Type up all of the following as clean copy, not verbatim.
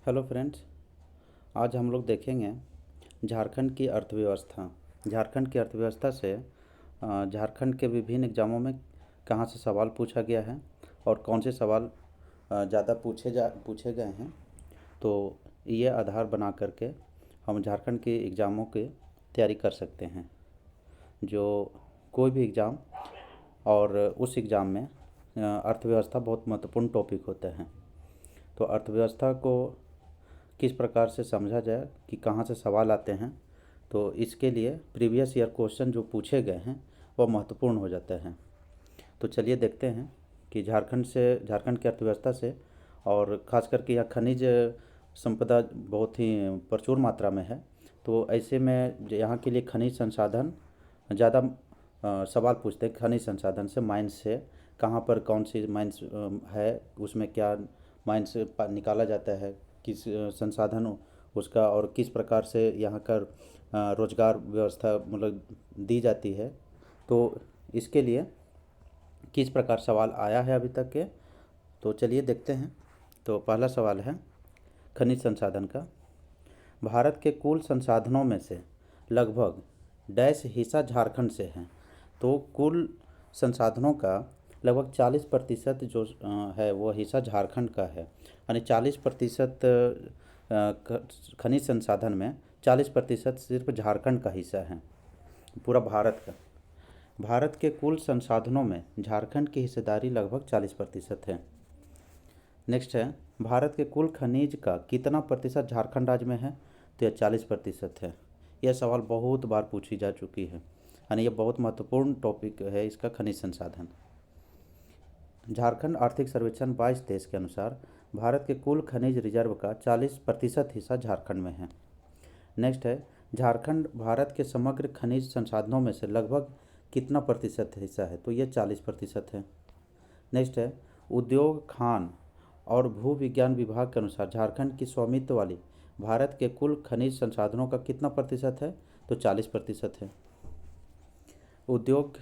Hello friends. आज हम लोग देखेंगे झारखंड की अर्थव्यवस्था। झारखंड की अर्थव्यवस्था से झारखंड के विभिन्न एग्जामों में कहाँ से सवाल पूछा गया है और कौन से सवाल ज़्यादा पूछे गए हैं। तो ये आधार बना करके हम झारखंड के एग्ज़ामों की तैयारी कर सकते हैं। जो कोई भी एग्ज़ाम और उस एग्ज़ाम में अर्थव्यवस्था बहुत महत्वपूर्ण टॉपिक होता है। तो अर्थव्यवस्था को किस प्रकार से समझा जाए कि कहाँ से सवाल आते हैं, तो इसके लिए प्रीवियस ईयर क्वेश्चन जो पूछे गए हैं वो महत्वपूर्ण हो जाते हैं। तो चलिए देखते हैं कि झारखंड की अर्थव्यवस्था से और ख़ास करके यहाँ खनिज संपदा बहुत ही प्रचुर मात्रा में है। तो ऐसे में यहाँ के लिए खनिज संसाधन ज़्यादा सवाल पूछते हैं। खनिज संसाधन से, माइंस से, कहाँ पर कौन सी माइंस है, उसमें क्या माइंस निकाला जाता है, किस संसाधन उसका, और किस प्रकार से यहाँ का रोजगार व्यवस्था मतलब दी जाती है। तो इसके लिए किस प्रकार सवाल आया है अभी तक के, तो चलिए देखते हैं। तो पहला सवाल है खनिज संसाधन का। भारत के कुल संसाधनों में से लगभग डैश हिस्सा झारखंड से है। तो कुल संसाधनों का लगभग 40% जो है वो हिस्सा झारखंड का है। यानी 40% खनिज संसाधन में 40% सिर्फ झारखंड का हिस्सा है, पूरा भारत का। भारत के कुल संसाधनों में झारखंड की हिस्सेदारी लगभग 40% है। नेक्स्ट है, भारत के कुल खनिज का कितना प्रतिशत झारखंड राज्य में है, तो यह 40% है। यह सवाल बहुत बार पूछी जा चुकी है, यानी यह बहुत महत्वपूर्ण टॉपिक है इसका, खनिज संसाधन। झारखंड आर्थिक सर्वेक्षण 22-23 के अनुसार भारत के कुल खनिज रिजर्व का 40% हिस्सा झारखंड में है। नेक्स्ट है, झारखंड भारत के समग्र खनिज संसाधनों में से लगभग कितना प्रतिशत हिस्सा है, तो यह 40% है। नेक्स्ट है, उद्योग, खान और भू विज्ञान विभाग के अनुसार झारखंड की स्वामित्व वाली भारत के कुल खनिज संसाधनों का कितना प्रतिशत है, तो 40% है। उद्योग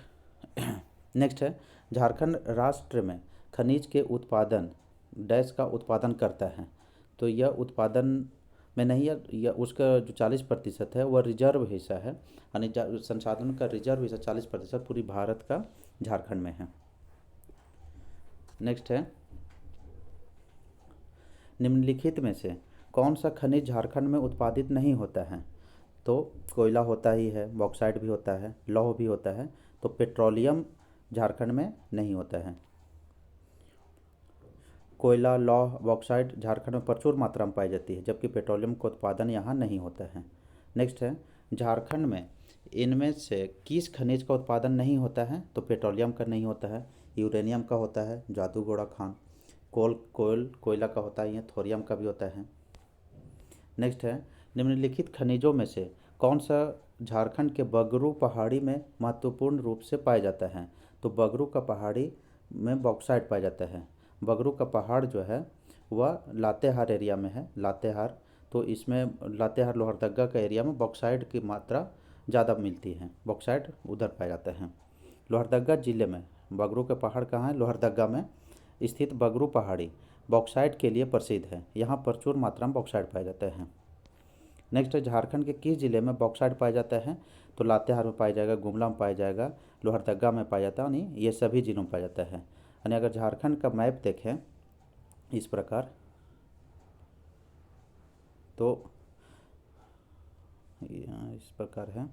नेक्स्ट है, झारखंड राष्ट्र में खनिज के उत्पादन डैश का उत्पादन करता है। तो यह उत्पादन में नहीं है, यह उसका जो 40% है वह रिजर्व हिस्सा है, यानी संसाधन का रिजर्व हिस्सा 40% पूरी भारत का झारखंड में है। नेक्स्ट है, निम्नलिखित में से कौन सा खनिज झारखंड में उत्पादित नहीं होता है, तो कोयला होता ही है, बॉक्साइट भी होता है, लौह भी होता है। तो पेट्रोलियम झारखंड में नहीं होता है। कोयला, लौह, बॉक्साइट झारखंड में प्रचुर मात्रा में पाई जाती है, जबकि पेट्रोलियम का उत्पादन यहाँ नहीं होता है। नेक्स्ट है, झारखंड में इनमें से किस खनिज का उत्पादन नहीं होता है, तो पेट्रोलियम का नहीं होता है, यूरेनियम का होता है, जादूगोड़ा खान, कोयला का होता है, थोरियम का भी होता है। नेक्स्ट है, निम्नलिखित खनिजों में से कौन सा झारखंड के बगरू पहाड़ी में महत्वपूर्ण रूप से पाया जाता है, तो बगरू का पहाड़ी में बॉक्साइट पाया जाता है। बगरू का पहाड़ जो है वह लातेहार एरिया में है, लातेहार। तो इसमें लातेहार लोहरदगा का एरिया में बॉक्साइट की मात्रा ज़्यादा मिलती है, बॉक्साइट उधर पाया जाता है। लोहरदगा ज़िले में बगरू के पहाड़ कहाँ है, लोहरदगा में स्थित बगरू पहाड़ी बॉक्साइट के लिए प्रसिद्ध है। यहाँ प्रचुर मात्रा में बॉक्साइट पाया जाता है। नेक्स्ट है, झारखंड के किस जिले में बॉक्साइट पाया जाता है, तो लातेहार में पाया जाएगा, गुमला में पाया जाएगा, लोहरदगा में पाया जाता है, यानी ये सभी जिलों में पाया जाता है। यानी अगर झारखंड का मैप देखें इस प्रकार, तो इस प्रकार है।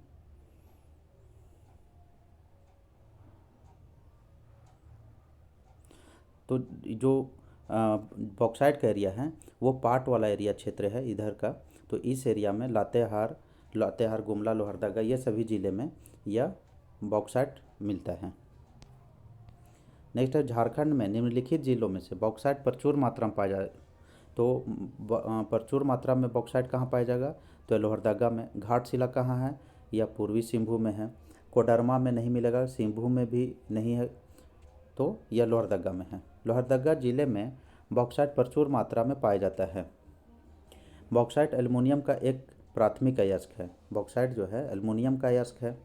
तो जो बॉक्साइट का एरिया है वो पाट वाला एरिया क्षेत्र है इधर का। तो इस एरिया में लातेहार, गुमला, लोहरदगा ये सभी ज़िले में यह बॉक्साइट मिलता है। नेक्स्ट है, झारखंड में निम्नलिखित जिलों में से बॉक्साइट प्रचुर मात्रा में पाया जाए, तो प्रचुर मात्रा में बॉक्साइट कहाँ पाया जाएगा, तो लोहरदगा में। घाटशिला कहाँ है, यह पूर्वी सिंहभूम में है। कोडरमा में नहीं मिलेगा, सिंहभूम में भी नहीं है, तो यह लोहरदगा में है। लोहरदगा जिले में बॉक्साइट प्रचुर मात्रा में पाया जाता है। बॉक्साइट एल्युमिनियम का एक प्राथमिक अयस्क है। बॉक्साइट जो है एल्युमिनियम का अयस्क है।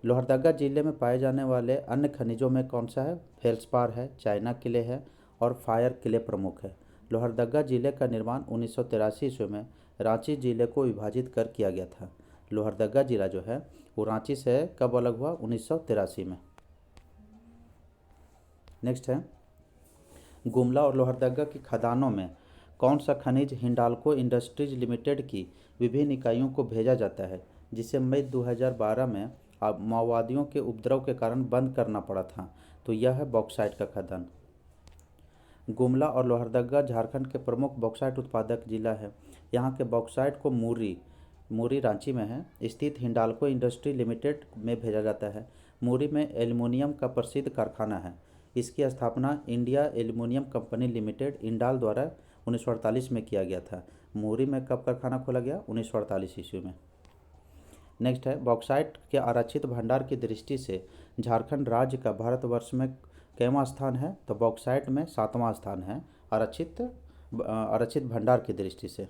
लोहरदगा जिले में पाए जाने वाले अन्य खनिजों में कौन सा है, फेल्सपार है, चाइना क्ले है और फायर क्ले प्रमुख है। लोहरदगा जिले का निर्माण 1983 ईस्वी में रांची जिले को विभाजित कर किया गया था। लोहरदगा जिला जो है वो रांची से कब अलग हुआ? 1983 में। नेक्स्ट है, गुमला और लोहरदगा की खदानों में कौन सा खनिज हिंडाल्को इंडस्ट्रीज लिमिटेड की विभिन्न इकाइयों को भेजा जाता है, जिसे मई 2012 में माओवादियों के उपद्रव के कारण बंद करना पड़ा था? तो यह है बॉक्साइट का खदान। गुमला और लोहरदगा झारखंड के प्रमुख बॉक्साइट उत्पादक जिला है। यहाँ के बॉक्साइट को मूरी रांची में है स्थित हिंडाल्को इंडस्ट्री लिमिटेड में भेजा जाता है। मूरी में एल्युमिनियम का प्रसिद्ध कारखाना है। इसकी स्थापना India aluminium company limited Indal द्वारा 1948 में किया गया था। मूरी में कब कारखाना खोला गया? 1948 ईस्वी में। नेक्स्ट है, बॉक्साइट के आरक्षित भंडार की दृष्टि से झारखंड राज्य का भारतवर्ष में कैवां स्थान है? तो बॉक्साइट में 7वां स्थान है आरक्षित भंडार की दृष्टि से।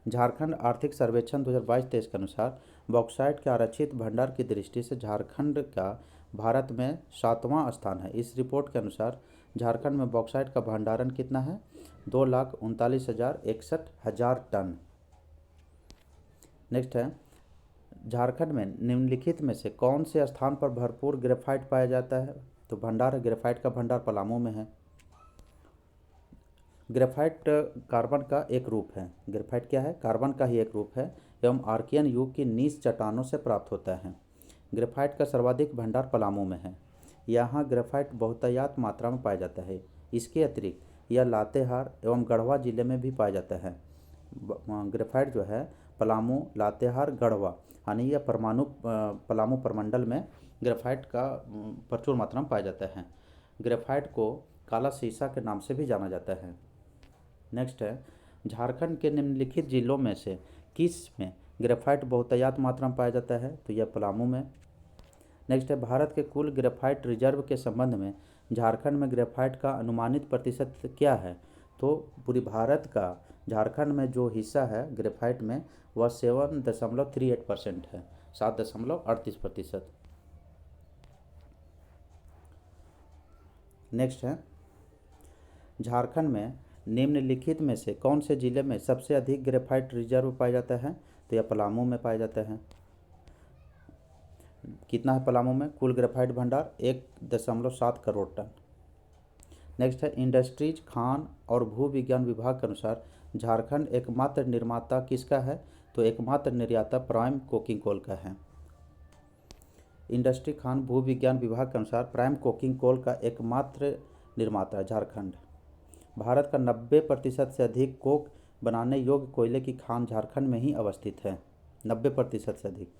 झारखंड आर्थिक सर्वेक्षण 2022-23 के अनुसार बॉक्साइट के आरक्षित भंडार की दृष्टि से झारखंड का भारत में 7वां स्थान है। इस रिपोर्ट के अनुसार झारखंड में बॉक्साइट का भंडारण कितना है? 2,39,61 टन। नेक्स्ट है, झारखंड में निम्नलिखित में से कौन से स्थान पर भरपूर ग्रेफाइट पाया जाता है? तो ग्रेफाइट का भंडार पलामू में है। ग्रेफाइट कार्बन का एक रूप है। ग्रेफाइट क्या है? कार्बन का ही एक रूप है एवं आर्कियन युग की नीच चट्टानों से प्राप्त होता है। ग्रेफाइट का सर्वाधिक भंडार पलामू में है। यहाँ ग्रेफाइट बहुतायत मात्रा में पाया जाता है। इसके अतिरिक्त यह लातेहार एवं गढ़वा जिले में भी पाया जाता है। ग्रेफाइट जो है पलामू, लातेहार, गढ़वा यानी यह पलामू प्रमंडल में ग्रेफाइट का प्रचुर मात्रा में पाया जाता है। ग्रेफाइट को काला शीशा के नाम से भी जाना जाता है। नेक्स्ट है, झारखंड के निम्नलिखित जिलों में से किस में ग्रेफाइट बहुतायत मात्रा में पाया जाता है? तो यह पलामू में। नेक्स्ट है, भारत के कुल ग्रेफाइट रिजर्व के संबंध में झारखंड में ग्रेफाइट का अनुमानित प्रतिशत क्या है? तो पूरी भारत का झारखंड में जो हिस्सा है ग्रेफाइट में वह 7.38% है, 7.38%। नेक्स्ट है, झारखंड में निम्नलिखित में से कौन से जिले में सबसे अधिक ग्रेफाइट रिजर्व पाया जाता है? तो यह पलामू में पाया जाता है। कितना है पलामू में? कुल ग्रेफाइट भंडार 1.7 करोड़ टन। नेक्स्ट है, इंडस्ट्रीज, खान और भू विज्ञान विभाग के अनुसार झारखंड एकमात्र निर्माता किसका है? तो एकमात्र निर्याता प्राइम कोकिंग कोल का है। इंडस्ट्री, खान, भू विज्ञान विभाग के अनुसार प्राइम कोकिंग कोल का एकमात्र निर्माता झारखंड। भारत का 90% से अधिक कोक बनाने योग्य कोयले की खान झारखंड में ही अवस्थित है, 90% से अधिक।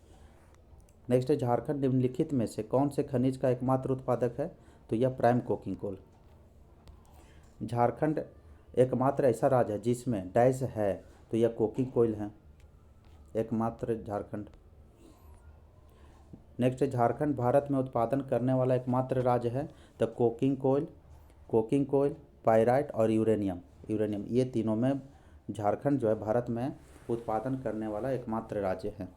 नेक्स्ट है, झारखंड निम्नलिखित में से कौन से खनिज का एकमात्र उत्पादक है? तो यह प्राइम कोकिंग कोल। झारखंड एकमात्र ऐसा राज्य है जिसमें डैश है, तो यह कोकिंग कोयल है, एकमात्र झारखंड। नेक्स्ट है, झारखंड भारत में उत्पादन करने वाला एकमात्र राज्य है। तो कोकिंग कोयल, पाइराइट और यूरेनियम ये तीनों में झारखंड जो है भारत में उत्पादन करने वाला एकमात्र राज्य है।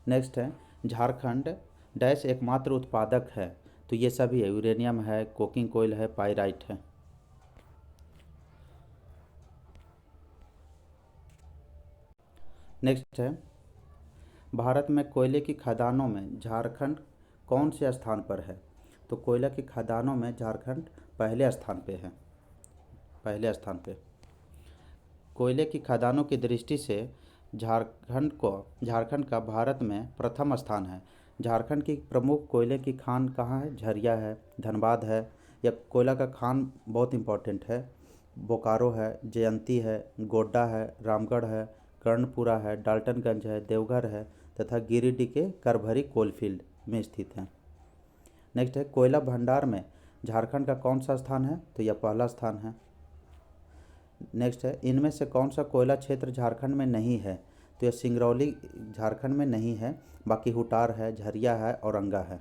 नेक्स्ट है, झारखंड डैश एकमात्र उत्पादक है। तो ये सभी है, यूरेनियम है, कोकिंग कोयल है, पाइराइट है। नेक्स्ट है, भारत में कोयले की खदानों में झारखंड कौन से स्थान पर है? तो कोयला की खदानों में झारखंड पहले स्थान पे। कोयले की खदानों की दृष्टि से झारखंड का भारत में प्रथम स्थान है। झारखंड की प्रमुख कोयले की खान कहाँ है? झरिया है, धनबाद है। यह कोयला का खान बहुत इम्पोर्टेंट है। बोकारो है, जयंती है, गोड्डा है, रामगढ़ है, कर्णपुरा है, डाल्टनगंज है, देवघर है तथा गिरिडीह के करभरी कोलफील्ड में स्थित है। नेक्स्ट है, कोयला भंडार में झारखंड का कौन सा स्थान है? तो यह पहला स्थान है। नेक्स्ट है, इनमें से कौन सा कोयला क्षेत्र झारखंड में नहीं है? तो यह सिंगरौली झारखंड में नहीं है, बाकी हुटार है, झरिया है, औरंगा है।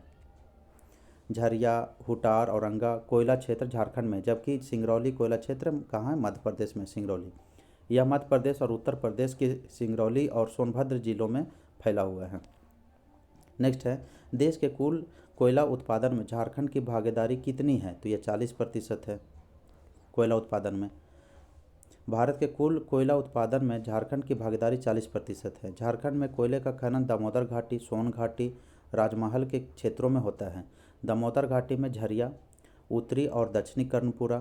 झरिया, हुटार, औरंगा कोयला क्षेत्र झारखंड में, जबकि सिंगरौली कोयला क्षेत्र कहाँ है? मध्य प्रदेश में सिंगरौली। यह मध्य प्रदेश और उत्तर प्रदेश के सिंगरौली और सोनभद्र जिलों में फैला हुआ है। नेक्स्ट है, देश के कुल कोयला उत्पादन में झारखंड की भागीदारी कितनी है? तो यह 40% है। कोयला उत्पादन में। भारत के कुल कोयला उत्पादन में झारखंड की भागीदारी 40% है। झारखंड में कोयले का खनन दामोदर घाटी, सोन घाटी, राजमहल के क्षेत्रों में होता है। दामोदर घाटी में झरिया, उत्तरी और दक्षिणी कर्णपुरा,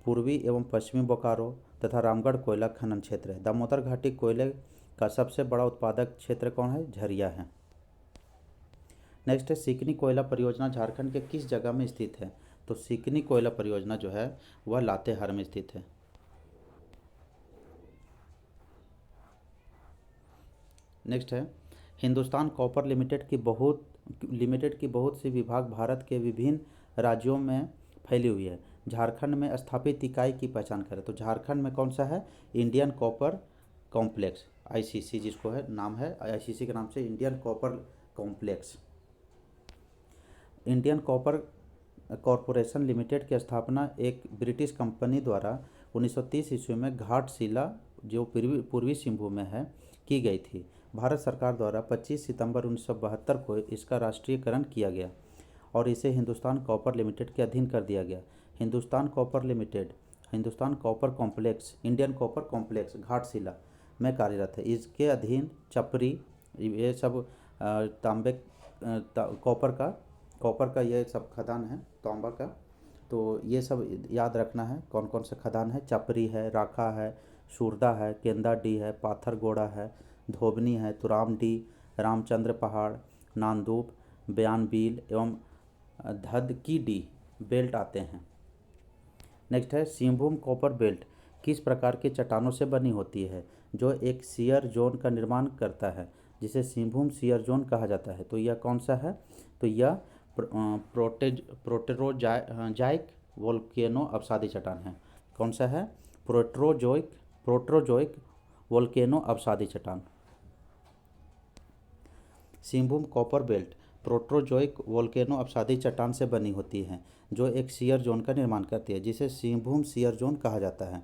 पूर्वी एवं पश्चिमी बोकारो तथा रामगढ़ कोयला खनन क्षेत्र है। दामोदर घाटी कोयले का सबसे बड़ा उत्पादक क्षेत्र कौन है? झरिया है। नेक्स्ट है सिकनी कोयला परियोजना झारखंड के किस जगह में स्थित है? तो सिकनी कोयला परियोजना जो है वह लातेहार में स्थित है। नेक्स्ट है हिंदुस्तान कॉपर लिमिटेड की बहुत सी विभाग भारत के विभिन्न राज्यों में फैली हुई है। झारखंड में स्थापित इकाई की पहचान करें। तो झारखंड में कौन सा है? इंडियन कॉपर कॉम्प्लेक्स, आईसीसी जिसको है नाम है, आईसीसी के नाम से Indian copper complex. Indian copper corporation limited की स्थापना एक ब्रिटिश कंपनी द्वारा 1930 ईस्वी में घाटशिला जो पूर्वी सिंहभूम में है की गई थी। भारत सरकार द्वारा 25 सितंबर 1972 को इसका राष्ट्रीयकरण किया गया और इसे हिंदुस्तान कॉपर लिमिटेड के अधीन कर दिया गया। Hindustan Copper limited Hindustan copper complex, Indian copper complex Ghatshila में कार्यरत है। इसके अधीन चपरी, ये सब तांबे कॉपर का ये सब खदान है, तांबा का। तो ये सब याद रखना है कौन कौन से खदान है। चपरी है, राखा है, सूरदा है, केंदा डी है, पाथरगोड़ा है, धोबनी है, तुराम डी, रामचंद्र पहाड़, नांदूप, बयानबील एवं धदकी डी बेल्ट आते हैं। नेक्स्ट है सिंहभूम कॉपर बेल्ट किस प्रकार के चट्टानों से बनी होती है जो एक शियर जोन का निर्माण करता है जिसे सिंहभूम शियर जोन कहा जाता है? तो यह कौन सा है? तो यह प्रोटेरोजाइक वोल्केनो अवसादी चट्टान है। कौन सा है? प्रोटेरोजोइक वोल्केनो अवसादी चट्टान। Singhbhum copper belt Proterozoic volcano अवसादी चट्टान से बनी होती है जो एक शियर जोन का निर्माण करती है जिसे सिंहभूम शियर जोन कहा जाता है।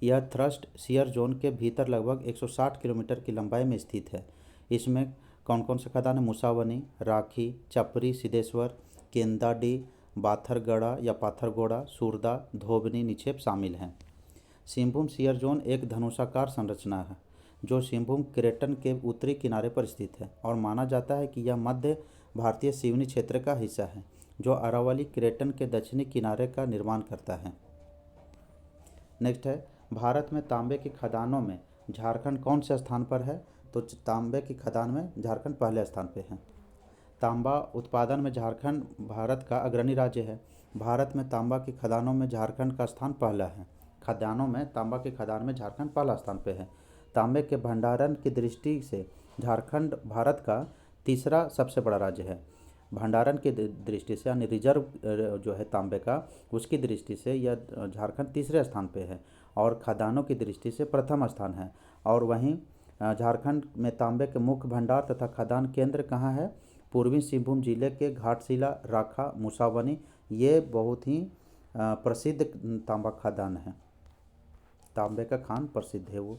यह थ्रस्ट शियर जोन के भीतर लगभग 160 किलोमीटर की लंबाई में स्थित है। इसमें कौन कौन से खदान है? मुसावनी, राखी, चपरी, सिद्धेश्वर, केंदाडी, बाथरगड़ा या पाथरगोड़ा, सूरदा, धोबनी निक्षेप शामिल हैं। सिंहभूम शियर जोन एक धनुषाकार संरचना है जो सिंहभूम क्रेटन के उत्तरी किनारे पर स्थित है और माना जाता है कि यह मध्य भारतीय सिवनी क्षेत्र का हिस्सा है जो अरावली क्रेटन के दक्षिणी किनारे का निर्माण करता है। नेक्स्ट है भारत में तांबे की खदानों में झारखंड कौन से स्थान पर है? तो तांबे की खदान में झारखंड पहले स्थान पर है। तांबा उत्पादन में झारखंड भारत का अग्रणी राज्य है। भारत में तांबा की खदानों में झारखंड का स्थान पहला है। खदानों में तांबा की खदान में झारखंड पहला स्थान पर है। तांबे के भंडारण की दृष्टि से झारखंड भारत का तीसरा सबसे बड़ा राज्य है। भंडारण की दृष्टि से यानी रिजर्व जो है तांबे का, उसकी दृष्टि से यह झारखंड तीसरे स्थान पे है और खदानों की दृष्टि से प्रथम स्थान है। और वहीं झारखंड में तांबे के मुख्य भंडार तथा खदान केंद्र कहाँ है? पूर्वी सिंहभूम जिले के घाटशिला, राखा, मुसावनी, ये बहुत ही प्रसिद्ध तांबा खदान है। तांबे का खान प्रसिद्ध है वो।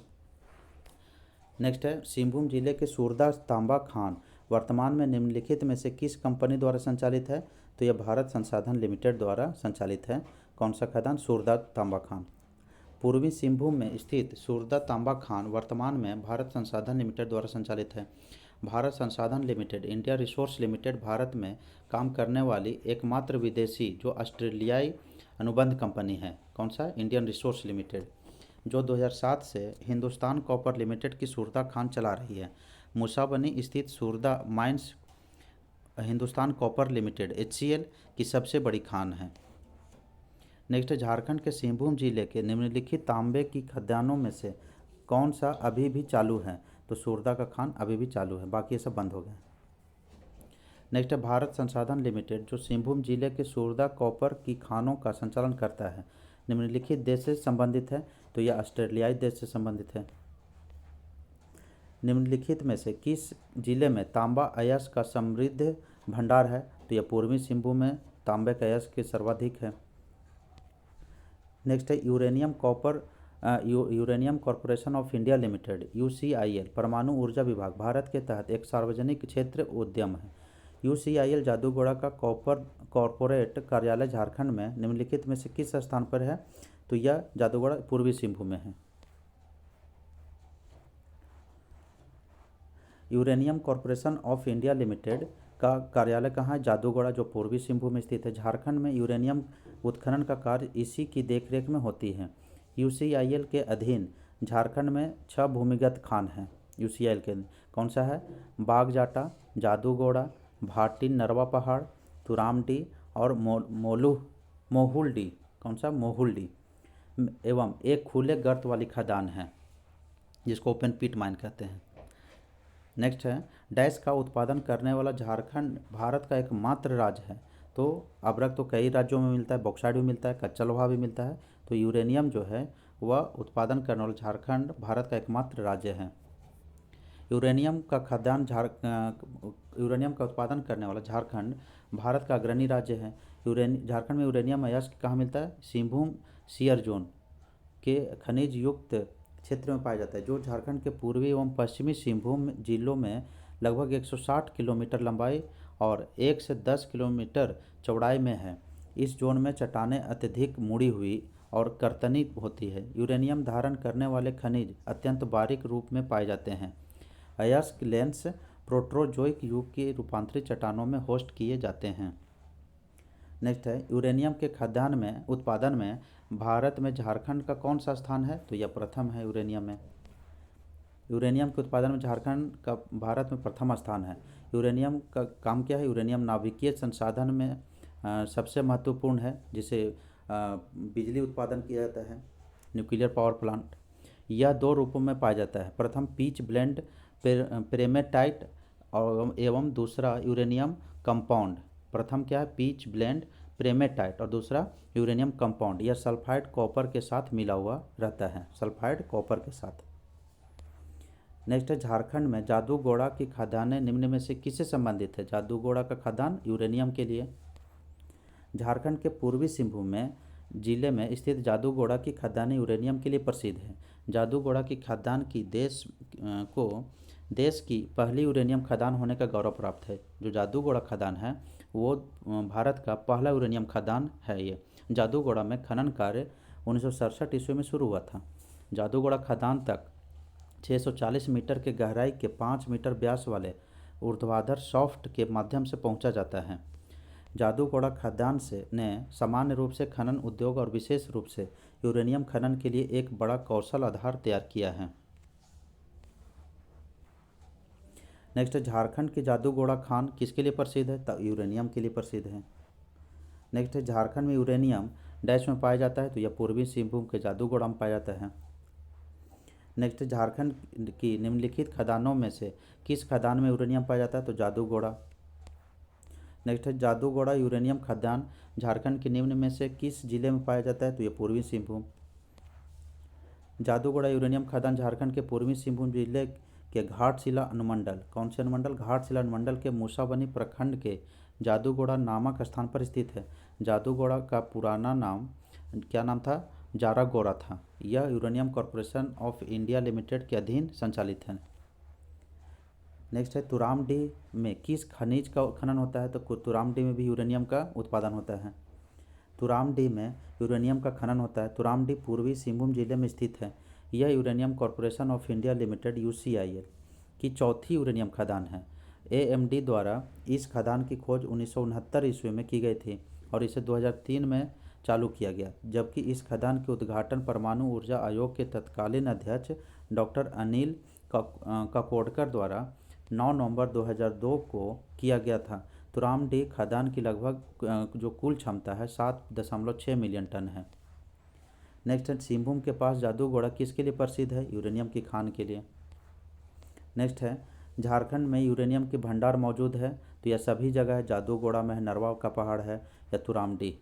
नेक्स्ट है सिंहभूम जिले के सूरदा तांबा खान वर्तमान में निम्नलिखित में से किस कंपनी द्वारा संचालित है? तो यह भारत संसाधन लिमिटेड द्वारा संचालित है। कौन सा खदान? सूरदा तांबा खान। पूर्वी सिंहभूम में स्थित सूरदा तांबा खान वर्तमान में भारत संसाधन लिमिटेड द्वारा संचालित है। भारत संसाधन limited India resource limited Bharat में काम करने वाली एकमात्र विदेशी जो ऑस्ट्रेलियाई अनुबंध कंपनी है। कौन सा? इंडियन रिसोर्स लिमिटेड, जो 2007 से हिंदुस्तान कॉपर लिमिटेड की सूरदा खान चला रही है। मुसाबनी स्थित Surda mines Hindustan Copper Limited HCL की सबसे बड़ी खान है। नेक्स्ट, झारखंड के सिंहभूम जिले के निम्नलिखित तांबे की खदानों में से कौन सा अभी भी चालू है? तो सूरदा का खान अभी भी चालू है, बाकी ये सब बंद हो गए। नेक्स्ट है भारत संसाधन लिमिटेड जो सिंहभूम जिले के सूरदा कॉपर की खानों का संचालन करता है, निम्नलिखित देश से संबंधित है? तो यह ऑस्ट्रेलियाई देश से संबंधित है। निम्नलिखित में से किस जिले में तांबा अयस्क का समृद्ध भंडार है? तो यह पूर्वी सिंहभूम में तांबे का अयस्क के सर्वाधिक है। नेक्स्ट है uranium corporation of India limited UCIL परमाणु ऊर्जा विभाग भारत के तहत एक सार्वजनिक क्षेत्र उद्यम है। UCIL जादूगोड़ा का कॉरपोरेट कार्यालय झारखंड में निम्नलिखित में से किस स्थान पर है? तो यह जादूगोड़ा पूर्वी सिंहभूम में है। Uranium corporation of India limited का कार्यालय कहाँ है? जादूगोड़ा, जो पूर्वी सिंहभूम में स्थित है। झारखंड में यूरेनियम उत्खनन का कार्य इसी की देखरेख में होती है। यूसीआईएल के अधीन झारखंड में 6 भूमिगत खान हैं। यूसीआईएल के कौन सा है? बागजाटा, जादूगोड़ा, भाटी नरवा पहाड़, तुरामडी और मोहुलडी। कौन सा? मोहुलडी। एवं एक खुले गर्त वाली खदान है जिसको ओपन पिट माइन कहते हैं। नेक्स्ट है, डैश का उत्पादन करने वाला झारखंड भारत का एकमात्र राज्य है। तो अभ्रक तो कई राज्यों में मिलता है, बॉक्साइट भी मिलता है, कच्चा लोहा भी मिलता है। तो यूरेनियम जो है वह उत्पादन करने वाला झारखंड भारत का एकमात्र राज्य है। यूरेनियम का उत्पादन करने वाला झारखंड भारत का अग्रणी राज्य है। झारखंड में यूरेनियम अयस्क कहाँ मिलता है? सिंहभूम शियर जोन के खनिज युक्त क्षेत्र में पाया जाता है, जो झारखंड के पूर्वी एवं पश्चिमी सिंहभूम जिलों में लगभग 160 किलोमीटर लंबाई और 1 से 10 किलोमीटर चौड़ाई में है। इस जोन में चट्टानें अत्यधिक मुड़ी हुई और कर्तनी होती है। यूरेनियम धारण करने वाले खनिज अत्यंत बारीक रूप में पाए जाते हैं। अयस्क लेंस प्रोटरोजोइक युग की रूपांतरित चट्टानों में होस्ट किए जाते हैं। नेक्स्ट है, यूरेनियम के खदान में उत्पादन में भारत में झारखंड का कौन सा स्थान है? तो यह प्रथम है। यूरेनियम के उत्पादन में झारखंड का भारत में प्रथम स्थान है। यूरेनियम का काम क्या है? यूरेनियम नाभिकीय संसाधन में सबसे महत्वपूर्ण है, जिसे बिजली उत्पादन किया जाता है, न्यूक्लियर पावर प्लांट। यह 2 रूपों में पाया जाता है। प्रथम पीच ब्लेंड पेरेमेटाइट और एवं दूसरा यूरेनियम कंपाउंड। प्रथम क्या है? पीच ब्लेंड प्रेमेटाइट और दूसरा यूरेनियम कंपाउंड। यह सल्फाइड कॉपर के साथ मिला हुआ रहता है, सल्फाइड कॉपर के साथ। नेक्स्ट है, झारखंड में जादूगोड़ा की खदानें निम्न में से किससे संबंधित है? जादूगोड़ा का खदान यूरेनियम के लिए। झारखंड के पूर्वी सिंहभूम में जिले में स्थित जादूगोड़ा की खदानें यूरेनियम के लिए प्रसिद्ध है। जादूगोड़ा की खदान की देश की पहली यूरेनियम खदान होने का गौरव प्राप्त है। जो जादूगोड़ा खदान है वो भारत का पहला यूरेनियम खदान है। ये जादूगोड़ा में खनन कार्य 1967 ईस्वी में शुरू हुआ था। जादूगोड़ा खदान तक 640 मीटर के गहराई के 5 मीटर व्यास वाले ऊर्ध्वाधर शाफ्ट के माध्यम से पहुंचा जाता है। जादूगोड़ा खदान ने सामान्य रूप से खनन उद्योग और विशेष रूप से यूरेनियम खनन के लिए एक बड़ा कौशल आधार तैयार किया है। नेक्स्ट, झारखंड के जादूगोड़ा खान किसके लिए प्रसिद्ध है? तो यूरेनियम के लिए प्रसिद्ध है। नेक्स्ट है, झारखंड में यूरेनियम डैश में पाया जाता है। तो यह पूर्वी सिंहभूम के जादूगोड़ा में पाया जाता है। नेक्स्ट, झारखंड की निम्नलिखित खदानों में से किस खदान में यूरेनियम पाया जाता है? तो जादूगोड़ा। नेक्स्ट है, जादूगोड़ा यूरेनियम खदान झारखंड के निम्न में से किस जिले में पाया जाता है? तो यह पूर्वी सिंहभूम। जादूगोड़ा यूरेनियम खदान झारखंड के पूर्वी सिंहभूम जिले के घाटशिला अनुमंडल, कौन से अनुमंडल? घाटशिला अनुमंडल के मूसाबनी प्रखंड के जादूगोड़ा नामक स्थान पर स्थित है। जादूगोड़ा का पुराना नाम क्या नाम था? जारागोड़ा था। यह uranium corporation of India limited के अधीन संचालित है। नेक्स्ट है, तुरामडीह में किस खनिज का खनन होता है? तो तुरामडीह में भी यूरेनियम का उत्पादन होता है। तुरामडीह में यूरेनियम का खनन होता है। तुरामडीह पूर्वी सिंहभूम जिले में स्थित है। यह uranium corporation of India limited UCIL की चौथी यूरेनियम खदान है। एएमडी द्वारा इस खदान की खोज 1969 ईस्वी में की गई थी और इसे 2003 में चालू किया गया, जबकि इस खदान के उद्घाटन परमाणु ऊर्जा आयोग के तत्कालीन अध्यक्ष डॉक्टर अनिल काकोडकर द्वारा 9 नवंबर 2002 को किया गया था। तुरामडीह खदान की लगभग जो कुल क्षमता है 7.6 मिलियन टन है। नेक्स्ट है, सिंहभूम के पास जादूगोड़ा किसके लिए प्रसिद्ध है? यूरेनियम की खान के लिए। नेक्स्ट है, झारखंड में यूरेनियम के भंडार मौजूद है। तो यह सभी जगह है, जादूगोड़ा में है, नरवा का पहाड़ है या तुरामडीह।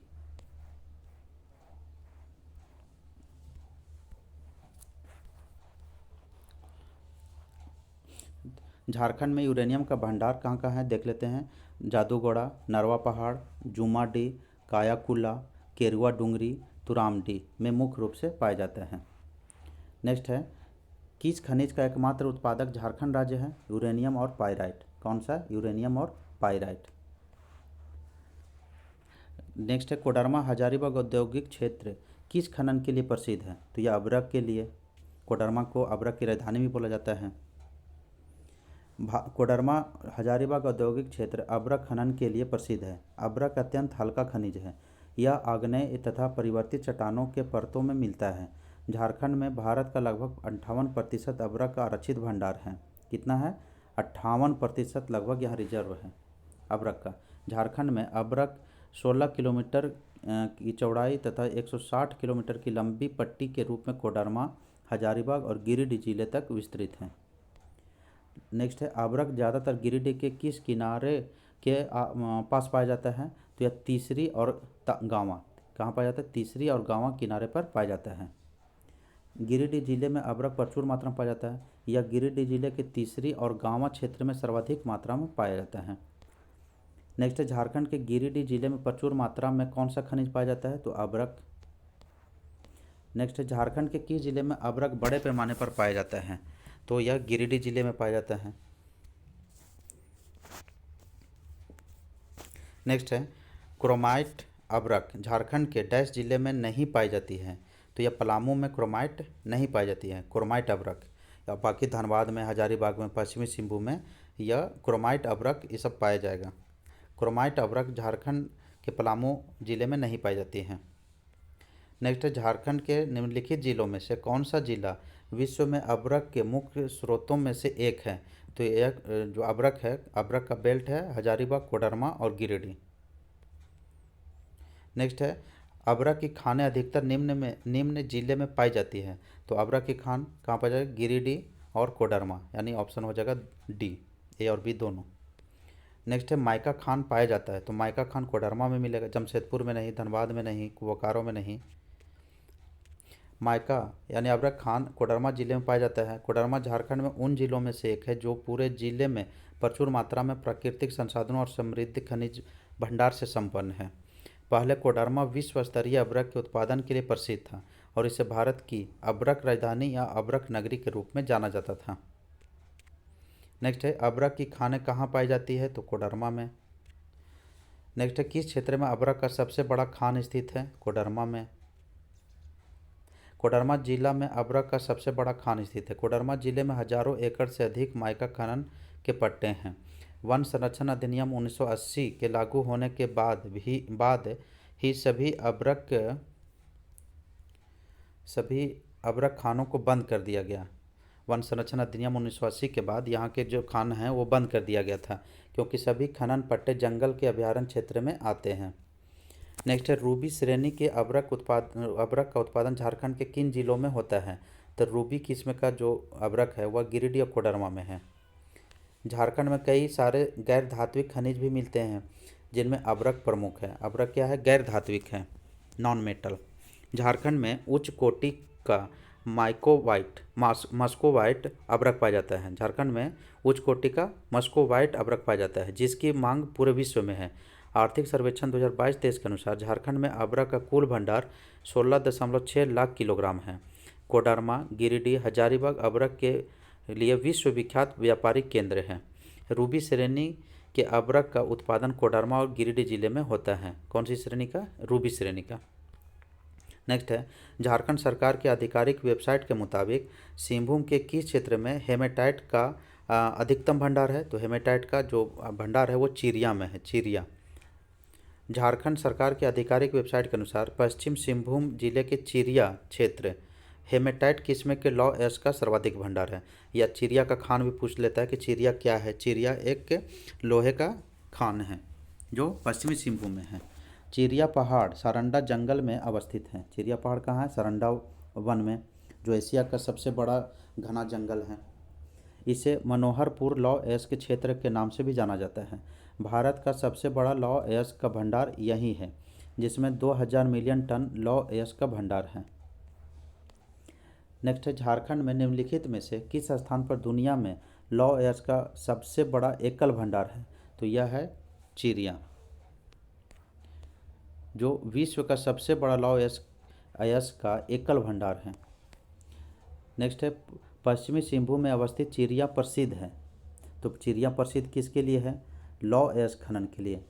झारखंड में यूरेनियम का भंडार कहाँ कहाँ है देख लेते हैं। जादूगोड़ा, नरवा पहाड़, जुमाडीह, कायाकुला, केरुआ डूंगरी, तुरामडीह में मुख्य रूप से पाए जाते हैं। नेक्स्ट है, किस खनिज का एकमात्र उत्पादक झारखंड राज्य है? यूरेनियम और पाइराइट। कौन सा? यूरेनियम और पाइराइट। नेक्स्ट है, कोडरमा हजारीबाग औद्योगिक क्षेत्र किस खनन के लिए प्रसिद्ध है? तो यह अभ्रक के लिए। कोडरमा को अभ्रक की राजधानी भी बोला जाता है। कोडरमा हजारीबाग औद्योगिक क्षेत्र अभ्रक खनन के लिए प्रसिद्ध है। अभ्रक अत्यंत हल्का खनिज है। यह आग्नेय तथा परिवर्तित चट्टानों के परतों में मिलता है। झारखंड में भारत का लगभग 58% अभ्रक का आरक्षित भंडार है। कितना है? 58% लगभग यहाँ रिजर्व है अभ्रक का। झारखंड में अभ्रक 16 किलोमीटर की चौड़ाई तथा 160 किलोमीटर की लंबी पट्टी के रूप में कोडरमा, हजारीबाग और गिरिडीह जिले तक विस्तृत है। नेक्स्ट है, अभ्रक ज़्यादातर गिरिडीह के किस किनारे के पास पाया जाता है? तो यह तीसरी और गाँवा। कहाँ पाया जाता है? तीसरी और गाँवा किनारे पर पाया जाता है। गिरिडीह जिले में अभ्रक प्रचुर मात्रा में पाया जाता है। यह गिरिडीह जिले के तीसरी और गाँवा क्षेत्र में सर्वाधिक मात्रा में पाया जाता है। नेक्स्ट है, झारखंड के गिरिडीह जिले में प्रचुर मात्रा में कौन सा खनिज पाया जाता है? तो अभ्रक। नेक्स्ट है, झारखंड के किस जिले में अभ्रक बड़े पैमाने पर पाया जाता है? तो यह गिरिडीह जिले में पाया जाता है। नेक्स्ट है, क्रोमाइट अभ्रक झारखंड के डैश जिले में नहीं पाई जाती है? तो यह पलामू में क्रोमाइट नहीं पाई जाती है, क्रोमाइट अभ्रक। या बाकी धनबाद में, हजारीबाग में, पश्चिमी सिंहभूम में यह क्रोमाइट अभ्रक ये सब पाया जाएगा। क्रोमाइट अभ्रक झारखंड के पलामू जिले में नहीं पाई जाती है। नेक्स्ट है, झारखंड के निम्नलिखित जिलों में से कौन सा जिला विश्व में अभ्रक के मुख्य स्रोतों में से एक है? तो यह जो अभ्रक है, अभ्रक का बेल्ट है हजारीबाग, कोडरमा और गिरिडीह। नेक्स्ट है, अभ्रक की खानें अधिकतर निम्न जिले में पाई जाती है? तो अभ्रक की खान कहाँ पाई जाएगी? गिरिडीह और कोडरमा, यानी ऑप्शन हो जाएगा डी, ए और बी दोनों। नेक्स्ट है, माइका खान पाया जाता है? तो माइका खान कोडरमा में मिलेगा, जमशेदपुर में नहीं, धनबाद में नहीं, बोकारो में नहीं। माइका यानी अभ्रक खान कोडरमा जिले में पाया जाता है। कोडरमा झारखंड में उन जिलों में से एक है जो पूरे जिले में प्रचुर मात्रा में प्राकृतिक संसाधनों और समृद्ध खनिज भंडार से संपन्न है। पहले कोडरमा विश्व स्तरीय अभ्रक के उत्पादन के लिए प्रसिद्ध था और इसे भारत की अभ्रक राजधानी या अभ्रक नगरी के रूप में जाना जाता था। नेक्स्ट है, अभ्रक की खानें कहाँ पाई जाती है? तो कोडरमा में। नेक्स्ट है, किस क्षेत्र में अभ्रक का सबसे बड़ा खान स्थित है? कोडरमा में। कोडरमा जिला में अभ्रक का सबसे बड़ा खान स्थित है। कोडरमा जिले में हजारों एकड़ से अधिक माइका खनन के पट्टे हैं। वन संरक्षण अधिनियम 1980 के लागू होने के बाद ही सभी अभ्रक खानों को बंद कर दिया गया। वन संरक्षण अधिनियम 1980 के बाद यहाँ के जो खान हैं वो बंद कर दिया गया था, क्योंकि सभी खनन पट्टे जंगल के अभयारण्य क्षेत्र में आते हैं। नेक्स्ट है, रूबी श्रेणी के अभ्रक का उत्पादन झारखंड के किन जिलों में होता है? तो रूबी किस्म का जो अभ्रक है वह गिरिडीह और कोडरमा में है। झारखंड में कई सारे गैर धात्विक खनिज भी मिलते हैं, जिनमें अभ्रक प्रमुख है। अभ्रक क्या है? गैर धात्विक है, नॉन मेटल। झारखंड में उच्च कोटि का मस्कोवाइट अभ्रक पाया जाता है। झारखंड में उच्च कोटि का मस्कोवाइट अभ्रक पाया जाता है, जिसकी मांग पूरे विश्व में है। आर्थिक सर्वेक्षण 2022-23 के अनुसार झारखंड में अभ्रक का कुल भंडार 16.6 लाख किलोग्राम है। कोडरमा, गिरिडीह, हजारीबाग अभ्रक के लिए विश्व विख्यात व्यापारिक केंद्र हैं। रूबी श्रेणी के अभ्रक का उत्पादन कोडरमा और गिरिडीह जिले में होता है। कौन सी श्रेणी का? रूबी श्रेणी का। नेक्स्ट है, झारखंड सरकार के आधिकारिक वेबसाइट के मुताबिक सिंहभूम के किस क्षेत्र में हेमेटाइट का अधिकतम भंडार है? तो हेमेटाइट का जो भंडार है वो चिरिया में है, चिरिया। झारखंड सरकार के आधिकारिक वेबसाइट के अनुसार पश्चिम सिंहभूम जिले के चिरिया क्षेत्र हेमेटाइट किस्म के लौ एस का सर्वाधिक भंडार है। या चिरिया का खान भी पूछ लेता है कि चिरिया क्या है। चिरिया एक लोहे का खान है जो पश्चिमी सिंहभूम में है। चिरिया पहाड़ सारंडा जंगल में अवस्थित है। चिरिया पहाड़ कहाँ है? सारंडा वन में, जो एशिया का सबसे बड़ा घना जंगल है। इसे मनोहरपुर लौ एस के क्षेत्र के नाम से भी जाना जाता है। भारत का सबसे बड़ा लौ एस का भंडार यही है, जिसमें 2000 मिलियन टन लौ एस का भंडार है। नेक्स्ट है, झारखंड में निम्नलिखित में से किस स्थान पर दुनिया में लौ एस का सबसे बड़ा एकल भंडार है? तो यह है चिरिया, जो विश्व का सबसे बड़ा लौ एस का एकल भंडार है। नेक्स्ट है, पश्चिमी सिंहभूम में अवस्थित चिरिया प्रसिद्ध है। तो चिरिया प्रसिद्ध किसके लिए है? लौ एस खनन के लिए।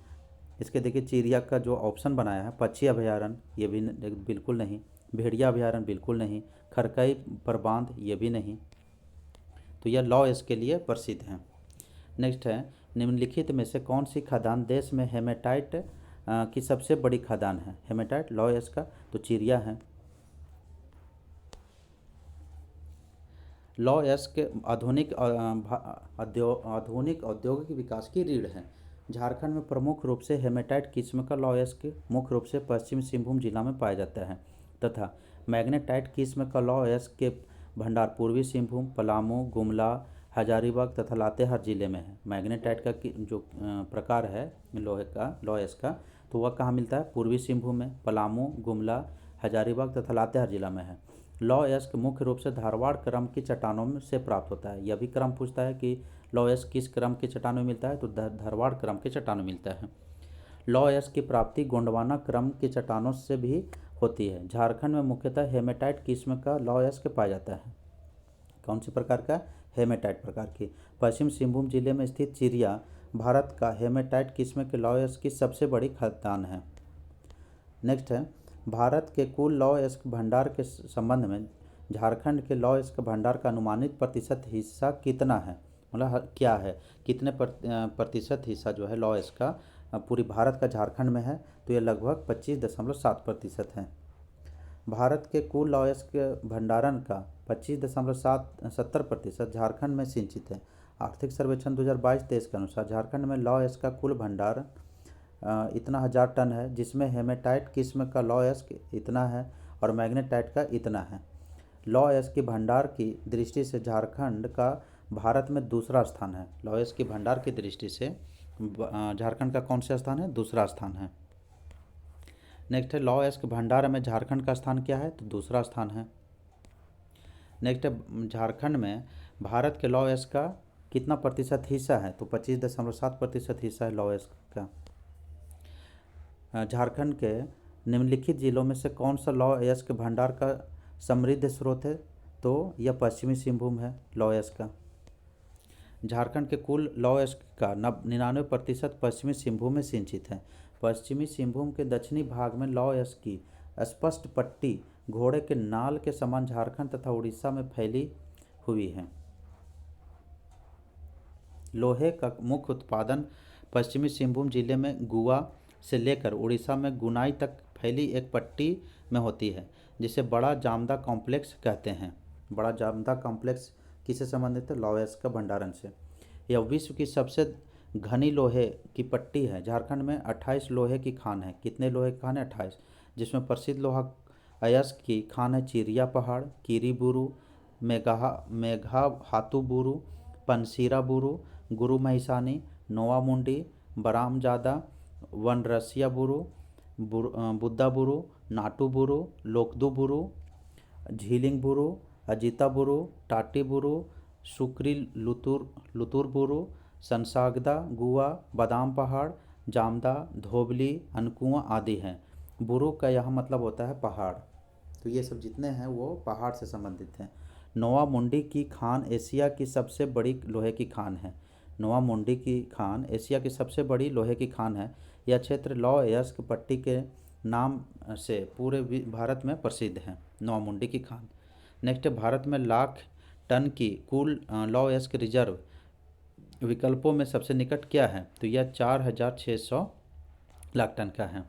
इसके देखिए चिरिया का जो ऑप्शन बनाया है, पक्षी अभयारण्य, ये भी बिल्कुल नहीं। भेड़िया अभयारण्य बिल्कुल नहीं, खरकई पर बांध ये भी नहीं। तो यह लॉ के लिए प्रसिद्ध हैं। नेक्स्ट है, निम्नलिखित में से कौन सी खदान देश में हेमेटाइट की सबसे बड़ी खदान है? हेमेटाइट लॉ का तो चिरिया है। लॉ के आधुनिक औद्योगिक विकास की रीढ़ है। झारखंड में प्रमुख रूप से हेमेटाइट किस्म का लॉ के मुख्य रूप से पश्चिमी सिंहभूम जिला में पाया जाता है तथा मैग्नेटाइट किस्म का लॉ के भंडार पूर्वी सिंहभूम, पलामू, गुमला, हजारीबाग तथा लातेहार जिले में है। मैग्नेटाइट का जो प्रकार है लोहे का लॉ का, तो वह कहाँ मिलता है? पूर्वी सिंहभूम में, पलामू, गुमला, हजारीबाग तथा लातेहार जिला में है। लॉ मुख्य रूप से धारवाड़ क्रम की चट्टानों में से प्राप्त होता है। यह भी क्रम पूछता है कि लॉ किस क्रम के चट्टानों में मिलता है, तो धारवाड़ क्रम के चट्टानों में मिलता है। लॉ की प्राप्ति गोंडवाना क्रम की चट्टानों से भी होती है। झारखंड में मुख्यतः हेमेटाइट किस्म का लॉ के पाया जाता है। कौन सी प्रकार का? हेमेटाइट प्रकार की। पश्चिम सिंहभूम जिले में स्थित चिरिया भारत का हेमेटाइट किस्म के लॉ की सबसे बड़ी खदान है। नेक्स्ट है, भारत के कुल लॉ भंडार के संबंध में झारखंड के लॉ के भंडार का अनुमानित प्रतिशत हिस्सा कितना है? मतलब क्या है, कितने प्रतिशत हिस्सा जो है लॉ का पूरी भारत का झारखंड में है? तो यह लगभग 25.7% है। भारत के कुल लॉ के भंडारण का 25.70% झारखंड में सिंचित है। आर्थिक सर्वेक्षण 2022-23 के अनुसार झारखंड में लॉ का कुल भंडार इतना 1000 टन है, जिसमें हेमेटाइट किस्म का लॉ इतना है और मैग्नेटाइट का इतना है। लॉ के भंडार की दृष्टि से झारखंड का भारत में दूसरा स्थान है। लॉ के भंडार की दृष्टि से झारखंड का कौन सा स्थान है? दूसरा स्थान है। नेक्स्ट है, लॉ के भंडार में झारखंड का स्थान क्या है? तो दूसरा स्थान है। नेक्स्ट है, झारखंड में भारत के लॉ का कितना प्रतिशत हिस्सा है? तो 25.7% हिस्सा है लॉ का। झारखंड के निम्नलिखित जिलों में से कौन सा लॉ के भंडार का समृद्ध स्रोत है? तो यह पश्चिमी सिंहभूम है लॉ का। झारखंड के कुल लॉ का 99% पश्चिमी सिंहभूम में सिंचित है। पश्चिमी सिंहभूम के दक्षिणी भाग में लॉ की स्पष्ट पट्टी घोड़े के नाल के समान झारखंड तथा उड़ीसा में फैली हुई है। लोहे का मुख्य उत्पादन पश्चिमी सिंहभूम जिले में गुआ से लेकर उड़ीसा में गुनाई तक फैली एक पट्टी में होती है, जिसे बड़ा जामदा कॉम्प्लेक्स कहते हैं। बड़ा जामदा कॉम्प्लेक्स किससे संबंधित है? लॉ का भंडारण से। यह विश्व की सबसे घनी लोहे की पट्टी है। झारखंड में 28 लोहे की खान है। कितने लोहे की खान है? 28, जिसमें प्रसिद्ध लोहा अयस्क की खान है चिरिया पहाड़, कीरीबुरु, मेघा हाथूबुरु, पनसीराबुरु, गुरु महिसानी, नोवामुंडी, बरामजादा, वनरसियाबुरु, बुद्धाबुरु, नाटूबुरु, लोकदुबुरु, झीलिंगबुरु, अजिताबुरु, टाटीबुरु, सुक्री लुतुरबुरु, संसागदा, गुआ, बादाम पहाड़, जामदा, धोबली, अनकुआ आदि हैं। बुरु का यहाँ मतलब होता है पहाड़। तो ये सब जितने हैं वो पहाड़ से संबंधित हैं। नोवा मुंडी की खान एशिया की सबसे बड़ी लोहे की खान है। नोवा मुंडी की खान एशिया की सबसे बड़ी लोहे की खान है। यह क्षेत्र लॉ पट्टी के नाम से पूरे भारत में प्रसिद्ध है, नोवा मुंडी की खान। नेक्स्ट है, भारत में लाख टन की कुल लॉ रिजर्व विकल्पों में सबसे निकट क्या है? तो यह 4600 लाख टन का है।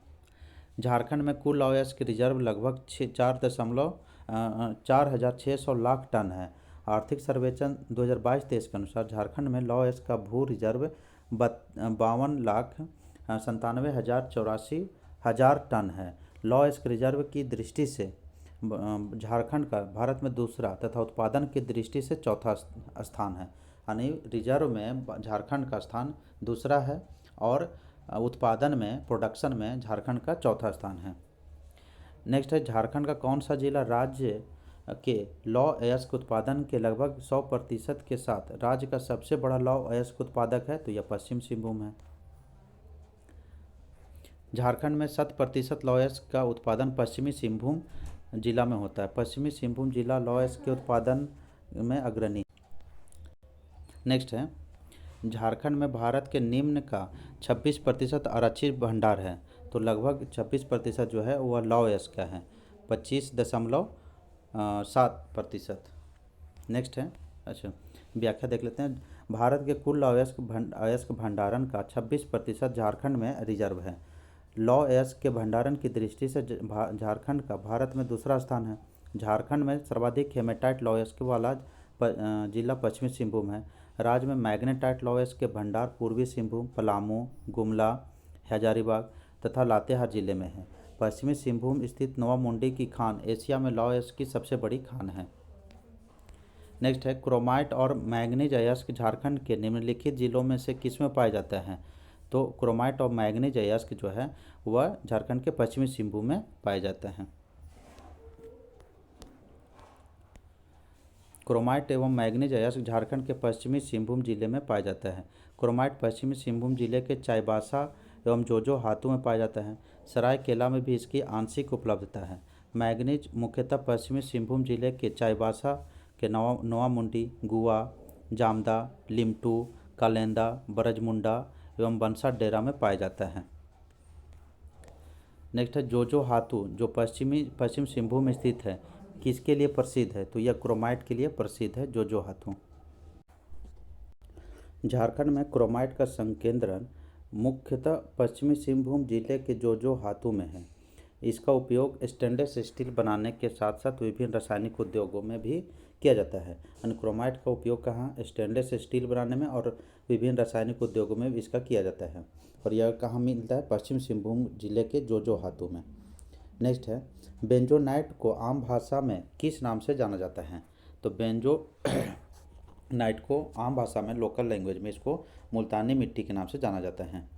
झारखंड में कुल लॉ की रिजर्व लगभग 4,600 लाख टन है। आर्थिक सर्वेक्षण 2022-23 के अनुसार झारखंड में लॉ का भू रिजर्व 52,97,084 टन है। लॉ रिजर्व की दृष्टि से झारखंड का भारत में दूसरा तथा उत्पादन की दृष्टि से चौथा स्थान है। यानी रिजर्व में झारखंड का स्थान दूसरा है और उत्पादन में, प्रोडक्शन में झारखंड का चौथा स्थान है। नेक्स्ट है, झारखंड का कौन सा जिला राज्य के लॉ के उत्पादन के लगभग 100% के साथ राज्य का सबसे बड़ा लॉ उत्पादक है? तो यह पश्चिम सिंहभूम है। झारखंड में 100% लॉ का उत्पादन पश्चिमी सिंहभूम जिला में होता है। पश्चिमी सिंहभूम जिला लॉ के उत्पादन में अग्रणी। नेक्स्ट है, झारखंड में भारत के निम्न का 26% आरक्षित भंडार है। तो लगभग 26% जो है वह लॉ का है। 25.7%। नेक्स्ट है, अच्छा व्याख्या देख लेते हैं। भारत के कुल अयस्क भंडारण का 26% झारखंड में रिजर्व है। लौह अयस्क के भंडारण की दृष्टि से झारखंड का भारत में दूसरा स्थान है। झारखंड में सर्वाधिक हेमेटाइट लौह अयस्क वाला जिला पश्चिमी सिंहभूम है। राज्य में मैग्नेटाइट लौह अयस्क के भंडार पूर्वी सिंहभूम, पलामू, गुमला, हजारीबाग तथा लातेहार जिले में है। पश्चिमी सिंहभूम स्थित नोवामुंडी की खान एशिया में लौह अयस्क की सबसे बड़ी खान है। नेक्स्ट है, क्रोमाइट और मैंगनीज अयस्क झारखंड के निम्नलिखित जिलों में से किसमें पाए जाते हैं? तो क्रोमाइट और मैंगनीज अयस्क जो है वह झारखंड के पश्चिमी सिंहभूम में पाए जाते हैं। क्रोमाइट एवं मैंगनीज अयस्क झारखंड के पश्चिमी सिंहभूम जिले में पाया जाता है। क्रोमाइट पश्चिमी सिंहभूम जिले के चाईबासा एवं जोजो हाथों में पाया जाता है। सरायकेला में भी इसकी आंशिक उपलब्धता है। मैंगनीज मुख्यतः पश्चिमी सिंहभूम जिले के चाईबासा के नोवामुंडी, गुआ, जामदा, लिमटू, कालेंदा, बरजमुंडा एवं बंसा डेरा में पाया जाता है। नेक्स्ट है, जोजो हाथू जो पश्चिम सिंहभूम में स्थित है, किसके लिए प्रसिद्ध है? तो यह क्रोमाइट के लिए प्रसिद्ध है, जोजो हाथू। झारखंड में क्रोमाइट का संकेंद्रण मुख्यतः पश्चिमी सिंहभूम जिले के जोजो हाथू में है। इसका उपयोग स्टेनलेस स्टील बनाने के साथ साथ विभिन्न रासायनिक उद्योगों में भी किया जाता है। यानी क्रोमाइट का उपयोग कहाँ? स्टेनलेस स्टील बनाने में और विभिन्न रासायनिक उद्योगों में भी इसका किया जाता है। और यह कहाँ मिलता है? पश्चिम सिंहभूम जिले के जोजो हाथू में। नेक्स्ट है, बेंजोनाइट को आम भाषा में किस नाम से जाना जाता है? तो बेंजोनाइट को आम भाषा में, लोकल लैंग्वेज में, इसको मुल्तानी मिट्टी के नाम से जाना जाता है।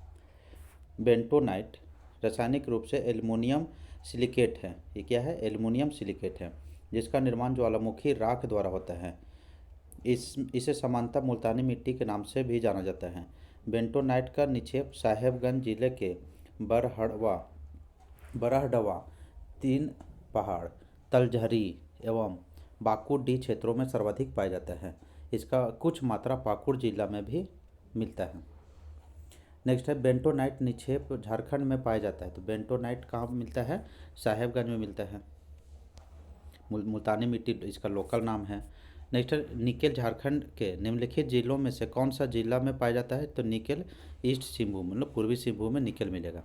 बेंटोनाइट रासायनिक रूप से एल्युमिनियम सिलिकेट है। ये क्या है? एल्युमिनियम सिलिकेट है, जिसका निर्माण ज्वालामुखी राख द्वारा होता है। इसे सामान्यतः मुल्तानी मिट्टी के नाम से भी जाना जाता है। बेंटोनाइट का निक्षेप साहेबगंज जिले के बरहडवा, तीन पहाड़, तलझरी एवं बाकुडी क्षेत्रों में सर्वाधिक पाया जाता है। इसका कुछ मात्रा पाकुड़ जिला में भी मिलता है। नेक्स्ट है, बेंटोनाइट निक्षेप झारखंड में पाया जाता है। तो बेंटोनाइट कहाँ मिलता है? साहेबगंज में मिलता है। मुल्तानी मिट्टी इसका लोकल नाम है। नेक्स्ट है, निकेल झारखंड के निम्नलिखित जिलों में से कौन सा जिला में पाया जाता है? तो निकेल ईस्ट सिंहभूम, मतलब पूर्वी सिंहभूम में निकेल मिलेगा।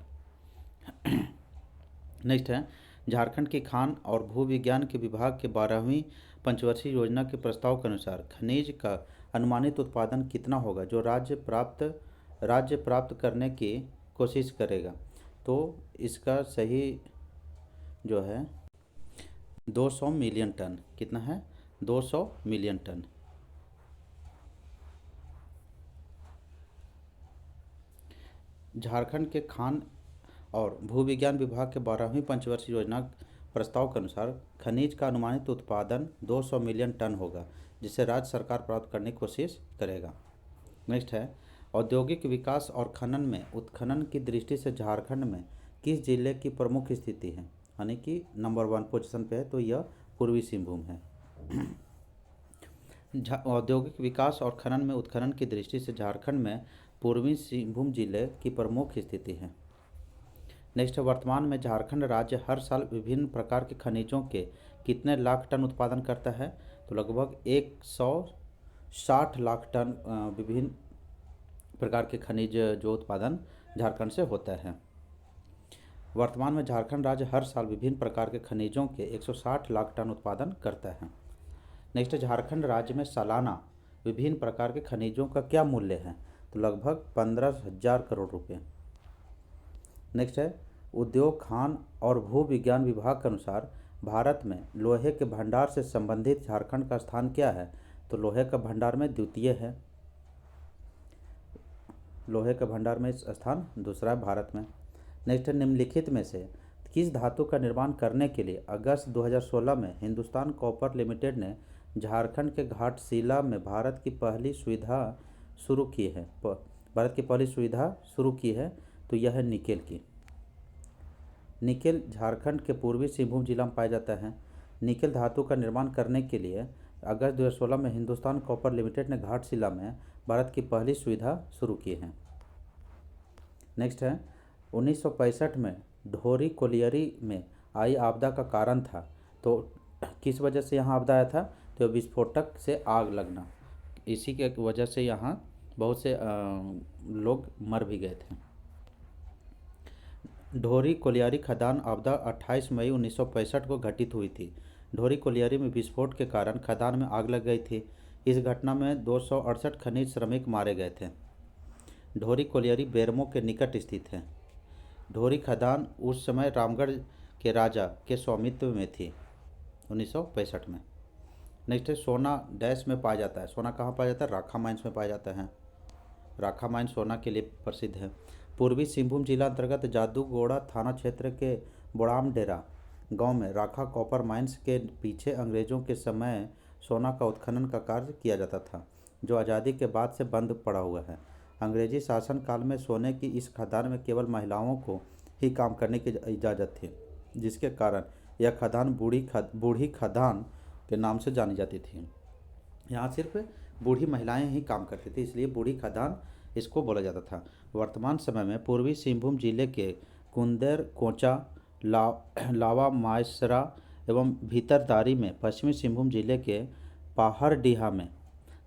नेक्स्ट है, झारखंड की खान और भू विज्ञान के विभाग के 12वीं पंचवर्षीय योजना के प्रस्ताव के अनुसार खनिज का अनुमानित उत्पादन कितना होगा जो राज्य प्राप्त करने की कोशिश करेगा? तो इसका सही जो है 200 मिलियन टन। कितना है? 200 मिलियन टन। झारखंड के खान और भू विज्ञान विभाग के 12वीं पंचवर्षीय योजना प्रस्ताव के अनुसार खनिज का अनुमानित उत्पादन 200 मिलियन टन होगा, जिसे राज्य सरकार प्राप्त करने की कोशिश करेगा। नेक्स्ट है, औद्योगिक विकास और खनन में उत्खनन की दृष्टि से झारखंड में किस जिले की प्रमुख स्थिति है? यानी कि नंबर 1 पोजीशन पे है, तो यह पूर्वी सिंहभूम है। औद्योगिक विकास और खनन में उत्खनन की दृष्टि से झारखंड में पूर्वी सिंहभूम जिले की प्रमुख स्थिति है। नेक्स्ट है, वर्तमान में झारखंड राज्य हर साल विभिन्न प्रकार के खनिजों के कितने लाख टन उत्पादन करता है? तो लगभग 160 लाख टन विभिन्न प्रकार के खनिज जो उत्पादन झारखंड से होता है। वर्तमान में झारखंड राज्य हर साल विभिन्न प्रकार के खनिजों के 160 लाख टन उत्पादन करता है। नेक्स्ट है, झारखंड राज्य में सालाना विभिन्न प्रकार के खनिजों का क्या मूल्य है? तो लगभग 15,000 करोड़ रुपये। नेक्स्ट है, उद्योग, खान और भू विज्ञान विभाग के अनुसार भारत में लोहे के भंडार से संबंधित झारखंड का स्थान क्या है? तो लोहे का भंडार में द्वितीय है। लोहे का भंडार में स्थान दूसरा है भारत में। नेक्स्ट है, निम्नलिखित में से किस धातु का निर्माण करने के लिए अगस्त 2016 में हिंदुस्तान कॉपर लिमिटेड ने झारखंड के घाटशिला में भारत की पहली सुविधा शुरू की है? तो यह है निकेल की। निकेल झारखंड के पूर्वी सिंहभूम जिला में पाया जाता है। निकेल धातु का निर्माण करने के लिए अगस्त 2016 में हिंदुस्तान कॉपर लिमिटेड ने घाटशिला में भारत की पहली सुविधा शुरू की है। नेक्स्ट है, 1965 में ढोरी कोलियरी में आई आपदा का कारण था। तो किस वजह से यहाँ आपदा आया था? तो विस्फोटक से आग लगना, इसी के वजह से यहाँ बहुत से लोग मर भी गए थे। ढोरी कोलियारी खदान आपदा 28 मई 1965 को घटित हुई थी। ढोरी कोलियारी में विस्फोट के कारण खदान में आग लग गई थी। इस घटना में 268 खनिज श्रमिक मारे गए थे। ढोरी कोलियारी बेरमो के निकट स्थित है। ढोरी खदान उस समय रामगढ़ के राजा के स्वामित्व में थी 1965 में। नेक्स्ट है सोना डैश में पाया जाता है। सोना कहाँ पाया जाता है? राखा माइंस में पाया जाता है। राखा माइन सोना के लिए प्रसिद्ध है। पूर्वी सिंहभूम जिला अंतर्गत जादूगोड़ा थाना क्षेत्र के बोड़ाम डेरा गांव में राखा कॉपर माइंस के पीछे अंग्रेजों के समय सोना का उत्खनन का कार्य किया जाता था, जो आज़ादी के बाद से बंद पड़ा हुआ है। अंग्रेजी शासन काल में सोने की इस खदान में केवल महिलाओं को ही काम करने की इजाज़त थी, जिसके कारण यह खदान बूढ़ी खदान के नाम से जानी जाती थी। यहाँ सिर्फ बूढ़ी महिलाएं ही काम करती थी, इसलिए बूढ़ी खदान इसको बोला जाता था। वर्तमान समय में पूर्वी सिंहभूम जिले के कुंदेर कोचा, लावा मायसरा एवं भीतरदारी में, पश्चिमी सिंहभूम जिले के पहाड़डीहा में,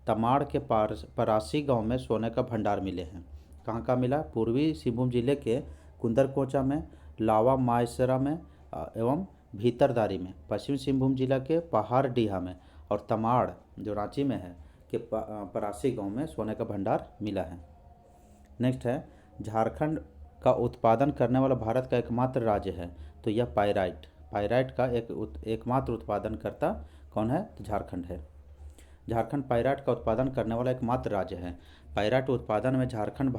तमाड़ के परासी गांव में सोने का भंडार मिले हैं। कहाँ का मिला? पूर्वी सिंहभूम जिले के कुंदर कोचा में, लावा मायसरा में एवं भीतरदारी में, पश्चिमी सिंहभूम जिला के पहाड़डीहा में और तमाड़ जो रांची में है के परासी गांव में सोने का भंडार मिला है। नेक्स्ट है झारखंड का उत्पादन करने वाला भारत का एकमात्र राज्य है। तो यह पायराइट का एकमात्र उत्पादनकर्ता कौन है? तो झारखंड है। झारखंड पायराइट का उत्पादन करने वाला एकमात्र राज्य है। पायराइट उत्पादन में झारखंड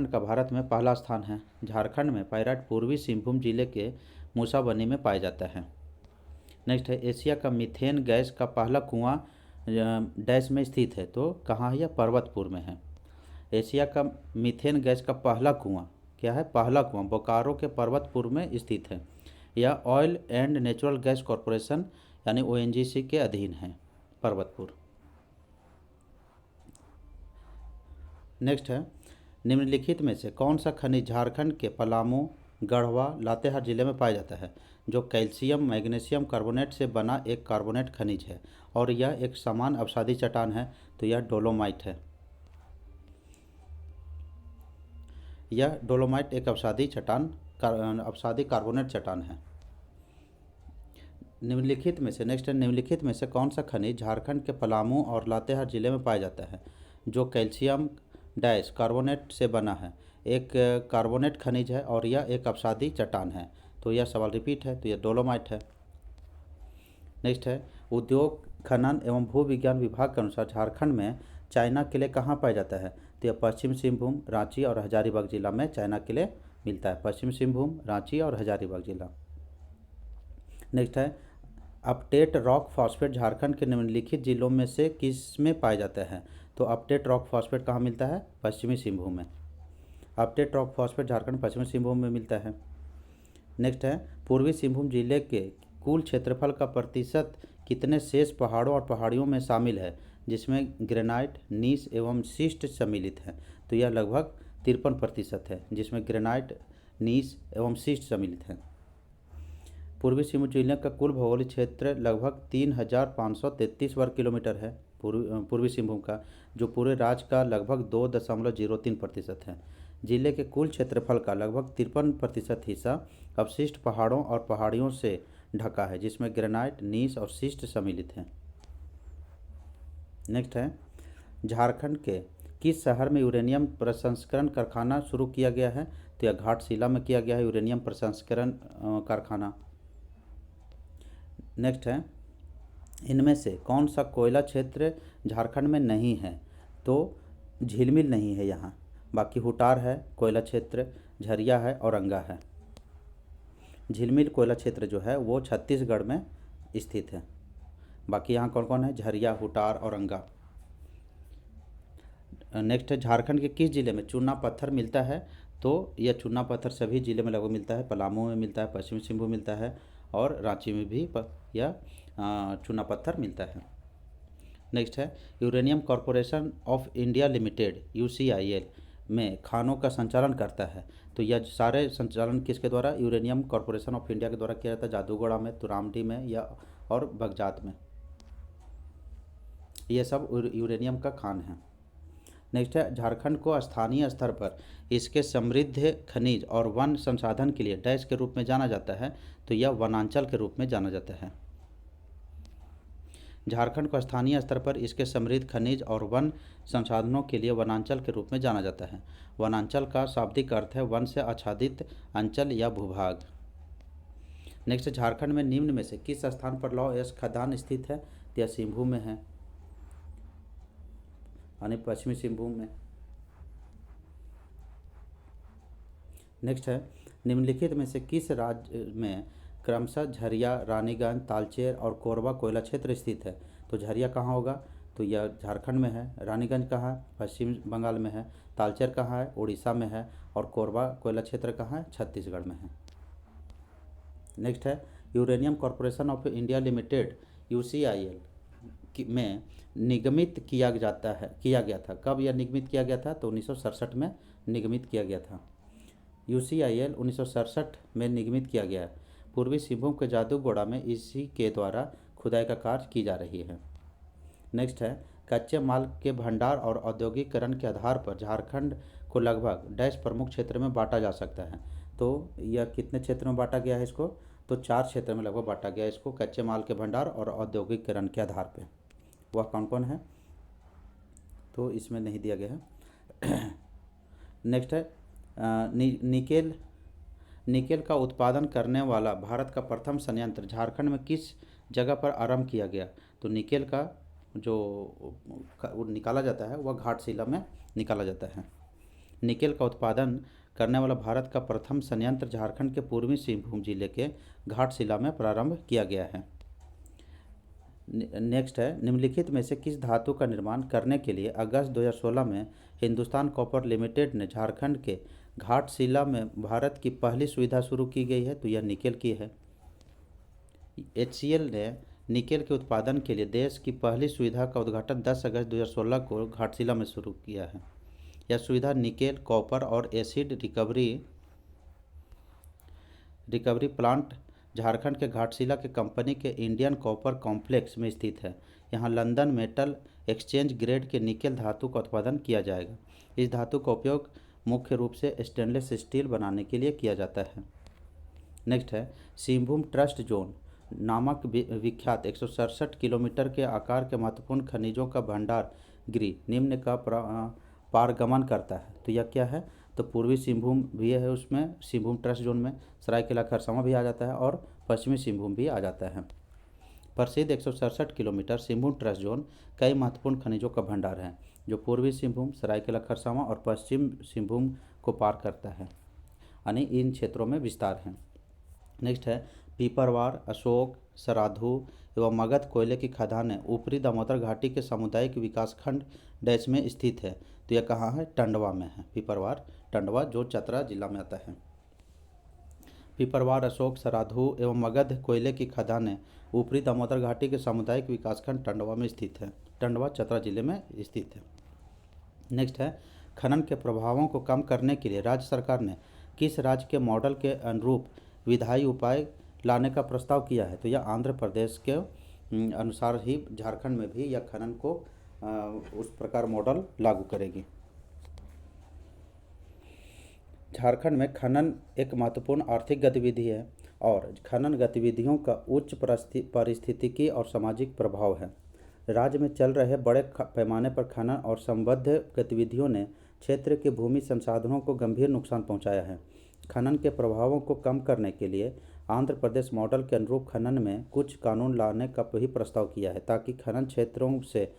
का भारत में पहला स्थान है। झारखंड में पायराइट पूर्वी सिंहभूम जिले के मूसाबनी में पाया जाता है। नेक्स्ट है एशिया का मीथेन गैस का पहला कुआं डैश में स्थित है। तो कहाँ है? यह पर्वतपुर में है। एशिया का मीथेन गैस का पहला कुआं क्या है? पहला कुआं बोकारो के पर्वतपुर में स्थित है। यह oil and natural gas corporation यानी ONGC के अधीन है पर्वतपुर। नेक्स्ट है निम्नलिखित में से कौन सा खनिज झारखंड के पलामू, गढ़वा, लातेहार जिले में पाया जाता है? जो कैल्शियम मैग्नीशियम कार्बोनेट से बना एक कार्बोनेट खनिज है और यह एक समान अवसादी चट्टान है। तो यह डोलोमाइट है। यह डोलोमाइट एक अवसादी कार्बोनेट चट्टान है। निम्नलिखित में से निम्नलिखित में से कौन सा खनिज झारखंड के पलामू और लातेहार जिले में पाया जाता है? जो कैल्शियम डैश कार्बोनेट से बना है, एक कार्बोनेट खनिज है और यह एक अवसादी चट्टान है। तो यह सवाल रिपीट है, तो यह डोलोमाइट है। नेक्स्ट है उद्योग खनन एवं भू विज्ञान विभाग के अनुसार झारखंड में चाइना किले कहाँ पाया जाता है? तो यह पश्चिम सिंहभूम, रांची और हजारीबाग जिला में चाइना किले मिलता है। पश्चिम सिंहभूम, रांची और हजारीबाग जिला। नेक्स्ट है अपडेट रॉक फॉस्फेट झारखंड के निम्नलिखित जिलों में से किस में पाया जाता है? तो अपडेट रॉक फॉस्फेट कहाँ मिलता है? पश्चिमी सिंहभूम में। अपडेट रॉक फॉस्फेट झारखंड पश्चिमी सिंहभूम में मिलता है। नेक्स्ट है पूर्वी सिंहभूम जिले के कुल क्षेत्रफल का प्रतिशत कितने शेष पहाड़ों और पहाड़ियों में शामिल है, जिसमें ग्रेनाइट, नीस एवं शिस्ट सम्मिलित है? तो यह लगभग 53% है, जिसमें ग्रेनाइट, नीस एवं शिस्ट सम्मिलित है। पूर्वी सिंहभूम जिले का कुल भौगोलिक क्षेत्र लगभग 3533 वर्ग किलोमीटर है पूर्वी सिंहभूम का, जो पूरे राज्य का लगभग 2.03% है। जिले के कुल क्षेत्रफल का लगभग 53% हिस्सा अवशिष्ट पहाड़ों और पहाड़ियों से ढका है, जिसमें ग्रेनाइट, नीस और शिस्ट सम्मिलित हैं। नेक्स्ट है झारखंड के किस शहर में यूरेनियम प्रसंस्करण कारखाना शुरू किया गया है? तो यह घाटशिला में किया गया है यूरेनियम प्रसंस्करण कारखाना। नेक्स्ट है इनमें से कौन सा कोयला क्षेत्र झारखंड में नहीं है? तो झिलमिल नहीं है यहाँ, बाकी हुटार है कोयला क्षेत्र, झरिया है, औरंगा है। झिलमिल कोयला क्षेत्र जो है वो छत्तीसगढ़ में स्थित है। बाकी यहाँ कौन कौन है? झरिया, हुटार, औरंगा। नेक्स्ट है झारखंड के किस जिले में चूना पत्थर मिलता है? तो यह चूना पत्थर सभी जिले में लगभग मिलता है। पलामू में मिलता है, पश्चिमी सिंहभूम मिलता है और रांची में भी यह चूना पत्थर मिलता है। नेक्स्ट है uranium corporation of India limited UCIL में खानों का संचालन करता है। तो यह सारे संचालन किसके द्वारा? यूरेनियम कॉरपोरेशन ऑफ इंडिया के द्वारा किया जाता है, जादूगोड़ा में, तुरामडी में या और बगजात में। ये सब यूरेनियम का खान है। नेक्स्ट है, झारखंड को स्थानीय स्तर पर इसके समृद्ध खनिज और वन संसाधन के लिए डैश के रूप में जाना जाता है। तो यह वनांचल के रूप में जाना जाता है। झारखंड को स्थानीय स्तर पर इसके समृद्ध खनिज और वन संसाधनों के लिए वनांचल के रूप में जाना जाता है। वनांचल का शाब्दिक अर्थ है वन से आच्छादित अंचल या भूभाग। नेक्स्ट, झारखंड में निम्न में से किस स्थान पर लौह अयस्क खदान स्थित है? तो यह सिंहभूम में है, यानी पश्चिमी सिंहभूम में। नेक्स्ट है, निम्नलिखित में से किस राज्य में क्रमशः झरिया, रानीगंज, तालचेर और कोरबा कोयला क्षेत्र स्थित है? तो झरिया कहाँ होगा? तो यह झारखंड में है। रानीगंज कहाँ है? पश्चिम बंगाल में है। तालचेर कहाँ है? उड़ीसा में है। और कोरबा कोयला क्षेत्र कहाँ है? छत्तीसगढ़ में है। नेक्स्ट है, uranium corporation of India limited UCIL में निगमित किया गया था। कब यह निगमित किया गया था? तो 1967 में निगमित किया गया था। UCIL 1967 में निगमित किया गया है। पूर्वी सिंहभूम के जादूगोड़ा में इसी के द्वारा खुदाई का कार्य की जा रही है। नेक्स्ट है, कच्चे माल के भंडार और औद्योगिकरण के आधार पर झारखंड को लगभग डैश प्रमुख क्षेत्र में बांटा जा सकता है। तो यह कितने क्षेत्र में बांटा गया है इसको? तो 4 क्षेत्र में लगभग बांटा गया है इसको, कच्चे माल के भंडार और औद्योगिकरण के आधार पर। वह कौन कौन है? तो इसमें नहीं दिया गया है। नेक्स्ट है, निकेल का उत्पादन करने वाला भारत का प्रथम संयंत्र झारखंड में किस जगह पर आरंभ किया गया? तो निकेल का जो निकाला जाता है वह घाटशिला में निकाला जाता है। निकेल का उत्पादन करने वाला भारत का प्रथम संयंत्र झारखंड के पूर्वी सिंहभूम जिले के घाटशिला में प्रारंभ किया गया है। नेक्स्ट है, निम्नलिखित में से किस धातु का निर्माण करने के लिए अगस्त 2016 में हिंदुस्तान कॉपर लिमिटेड ने झारखंड के घाटशिला में भारत की पहली सुविधा शुरू की गई है? तो यह निकेल की है। HCL ने निकेल के उत्पादन के लिए देश की पहली सुविधा का उद्घाटन 10 अगस्त 2016 को घाटशिला में शुरू किया है। यह सुविधा निकेल, कॉपर और एसिड रिकवरी प्लांट झारखंड के घाटशिला के कंपनी के इंडियन कॉपर कॉम्प्लेक्स में स्थित है। यहाँ लंदन मेटल एक्सचेंज ग्रेड के निकेल धातु का उत्पादन किया जाएगा। इस धातु का उपयोग मुख्य रूप से स्टेनलेस स्टील बनाने के लिए किया जाता है। नेक्स्ट है, सिंहभूम ट्रस्ट जोन नामक विख्यात 167 किलोमीटर के आकार के महत्वपूर्ण खनिजों का भंडार गृह निम्न का पारगमन करता है। तो यह क्या है? तो पूर्वी सिंहभूम भी है, उसमें सिंहभूम ट्रस्ट जोन में सरायकेला खरसावां भी आ जाता है और पश्चिमी सिंहभूम भी आ जाता है। प्रसिद्ध 167 किलोमीटर सिंहभूम ट्रस्ट जोन कई महत्वपूर्ण खनिजों का भंडार है जो पूर्वी सिंहभूम, सरायकेला खरसावां और पश्चिम सिंहभूम को पार करता है, यानी इन क्षेत्रों में विस्तार है। नेक्स्ट है, पीपरवार, अशोक, सराधु एवं मगध कोयले की खदानें ऊपरी दामोदर घाटी के सामुदायिक विकासखंड डैश में स्थित है। तो यह कहाँ है? टंडवा में है। पीपरवार टंडवा जो चतरा जिला में आता है। पीपरवार, अशोक, सराधु एवं मगध कोयले की खदानें ऊपरी दामोदर घाटी के सामुदायिक विकासखंड टंडवा में स्थित है। टंडवा चतरा जिले में स्थित है। नेक्स्ट है, खनन के प्रभावों को कम करने के लिए राज्य सरकार ने किस राज्य के मॉडल के अनुरूप विधायी उपाय लाने का प्रस्ताव किया है? तो यह आंध्र प्रदेश के अनुसार ही झारखंड में भी यह खनन को उस प्रकार मॉडल लागू करेगी। झारखंड में खनन एक महत्वपूर्ण आर्थिक गतिविधि है और खनन गतिविधियों का उच्च पारिस्थितिकी और सामाजिक प्रभाव है। राज्य में चल रहे बड़े पैमाने पर खनन और संबद्ध गतिविधियों ने क्षेत्र के भूमि संसाधनों को गंभीर नुकसान पहुंचाया है। खनन के प्रभावों को कम करने के लिए आंध्र प्रदेश मॉडल के अनुरूप खनन में कुछ कानून लाने का भी प्रस्ताव किया है ताकि खनन क्षेत्रों से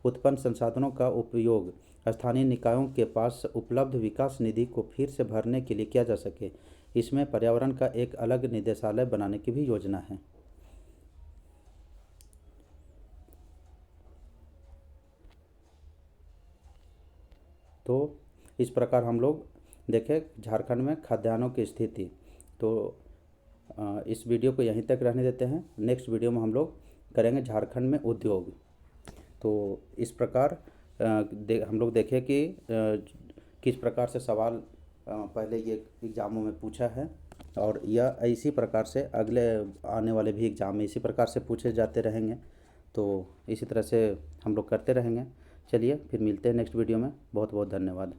उत्पन्न संसाधनों का उपयोग स्थानीय निकायों के पास उपलब्ध विकास निधि को फिर से भरने के लिए किया जा सके। इसमें पर्यावरण का एक अलग निदेशालय बनाने की भी योजना है। तो इस प्रकार हम लोग देखें झारखंड में खाद्यान्नों की स्थिति। तो इस वीडियो को यहीं तक रहने देते हैं। नेक्स्ट वीडियो में हम लोग करेंगे झारखंड में उद्योग। तो इस प्रकार हम लोग देखें कि किस प्रकार से सवाल पहले ये एग्ज़ामों में पूछा है, और यह इसी प्रकार से अगले आने वाले भी एग्ज़ाम में इसी प्रकार से पूछे जाते रहेंगे। तो इसी तरह से हम लोग करते रहेंगे। चलिए फिर मिलते हैं नेक्स्ट वीडियो में। बहुत बहुत धन्यवाद।